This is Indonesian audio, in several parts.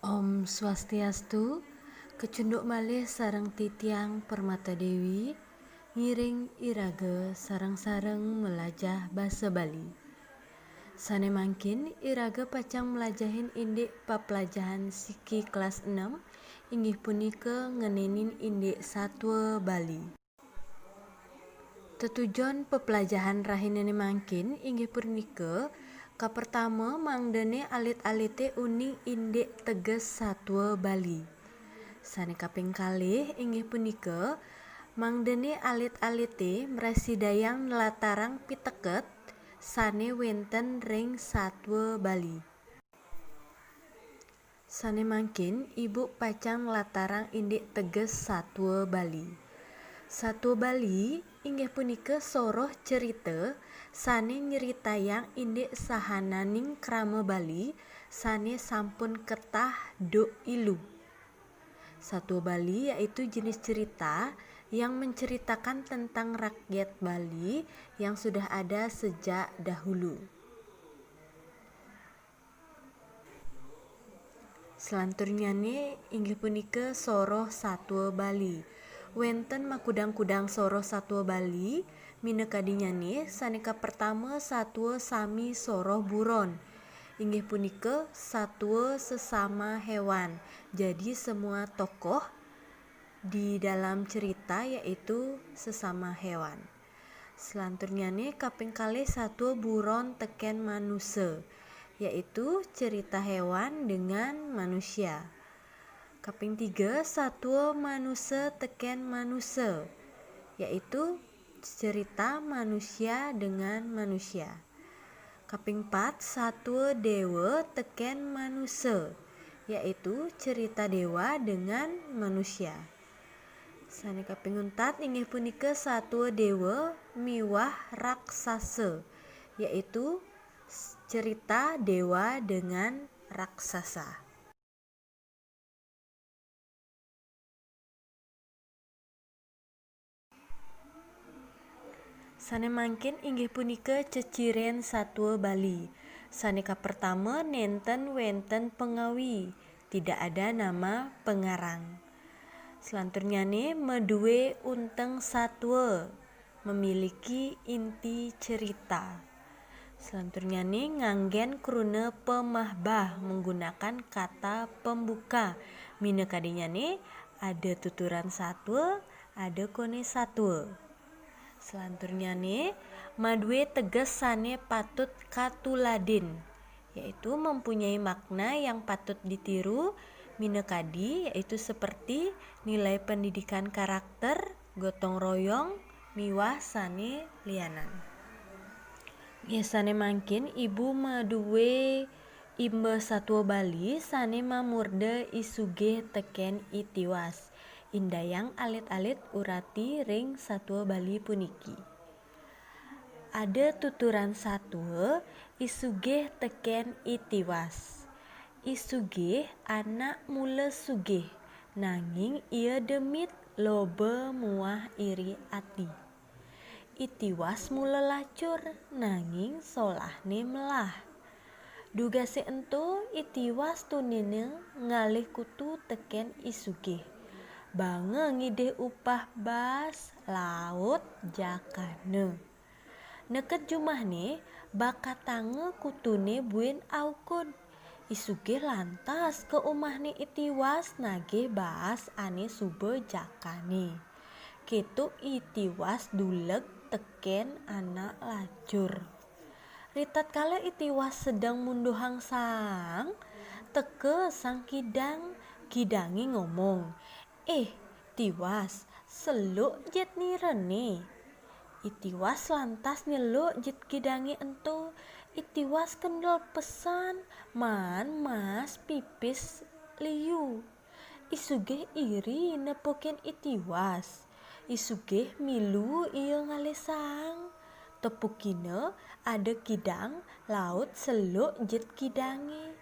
Om Swastiastu, kecunduk malih sareng titiang Permata Dewi, ngiring iraga sareng-sareng melajah basa Bali. Sane mangkin iraga pacang melajahin indik papelajahan siki kelas 6, inggih punika ngenenin indik satwa Bali. Tetujon pepelajahan rahinene mangkin inggih punika kapertama mangdene alit-alite uning indik teges satwa Bali. Sane kaping kalih inggih punika mangdene alit-alite mrasidayang latarang piteket sane wenten ring satwa Bali. Sane mangkin ibu pacang latarang indik teges satwa Bali. Satwa Bali inggih punika soroh cerita sane nyeritayang indik sahananing krama Bali sane sampun ketah duk ilu. Satwa Bali yaitu jenis cerita yang menceritakan tentang rakyat Bali yang sudah ada sejak dahulu. Selanturnyane inggih punika soroh satwa Bali. Wenten makudang-kudang soroh satwa Bali, minekadinyane saneka pertama satwa sami soroh buron. Inggih punika satwa sesama hewan. Jadi semua tokoh di dalam cerita yaitu sesama hewan. Selanturnyane kaping kalih satwa buron teken manusia, yaitu cerita hewan dengan manusia. Kaping 3 satwa manusia teken manusia, yaitu cerita manusia dengan manusia. Kaping 4 satwa dewa teken manusia, yaitu cerita dewa dengan manusia. Sane kaping 4 inggih punika satwa dewa miwah raksasa, yaitu cerita dewa dengan raksasa. Sane mangkin inggih punika ceciren satwa Bali. Saneka pertama nenten wenten pengawi, tidak ada nama pengarang. Selanturnyane medue unteng satwa, memiliki inti cerita. Selanturnyane nganggen kruna pemahbah menggunakan kata pembuka. Minekadinyane ada tuturan satwa, ada kone satwa. Selanturnyane madue teges sane patut katuladin, yaitu mempunyai makna yang patut ditiru minekadi, yaitu seperti nilai pendidikan karakter, gotong royong, miwah sane lianan. Biasane mangkin ibu madue imba satwa Bali sane mamurde isuge teken itiwas. Indayang alit-alit urati ring satwa Bali puniki. Ada tuturan satwa isugih teken itiwas. Isugih anak mula sugih, nanging ia demit loba muah iri ati. Itiwas mula lacur, nanging solahne melah. Dugase ento itiwas tunine ngalih kutu teken isugih. Bange ngidih upah bas laut jakane. Neket jumahne bakatange kutune buen aukun. Isugih lantas ke umahne itiwas nagih bas ane sube jakane. Ketu itiwas duleg teken anak lajur. Ritat kala itiwas sedang munduhang sang, teke sang kidangi ngomong, tiwas, seluk jet nirene. Itiwas lantas nyeluk jet kidangi ento. Itiwas kendol pesan, man mas pipis liu. Isugih iri nepoken itiwas. Isugih milu iya ngalesang. Tepukine ada kidang laut seluk jet kidangi.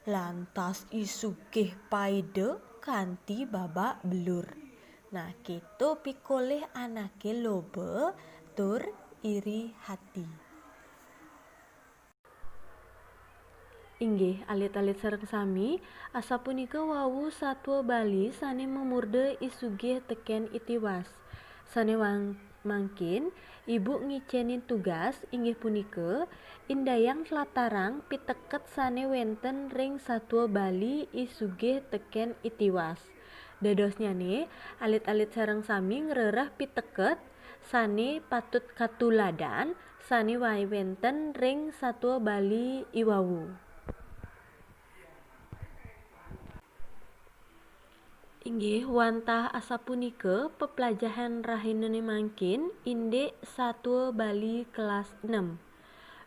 Lantas isugih paide kanti babak belur. Nah kitu pikoleh anake lobe tur iri hati. Inggih alit-alit sareng sami asa punika wau satwa Bali sane memurde isugih teken itiwas. Sane mangkin ibu ngicenin tugas inggih punika indayang tlatarang piteket sane wenten ring satwa Bali isugih teken itiwas. Dadosnyane alit-alit sareng sami ngrerah piteket sane patut katuladan sane wenten ring satwa Bali iwawu. Inggih wantah asa punika pepelajahan rahinane mangkin indik satwa Bali kelas 6.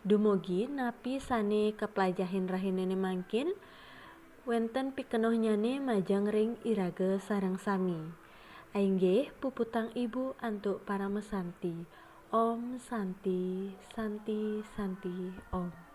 Dumugi napi sane kepelajahin rahinane mangkin wenten pikenohnyane majang ring iraga sareng sami. Ainggih puputang ibu antuk para mesanti. Om Santi, Santi, Santi, Om.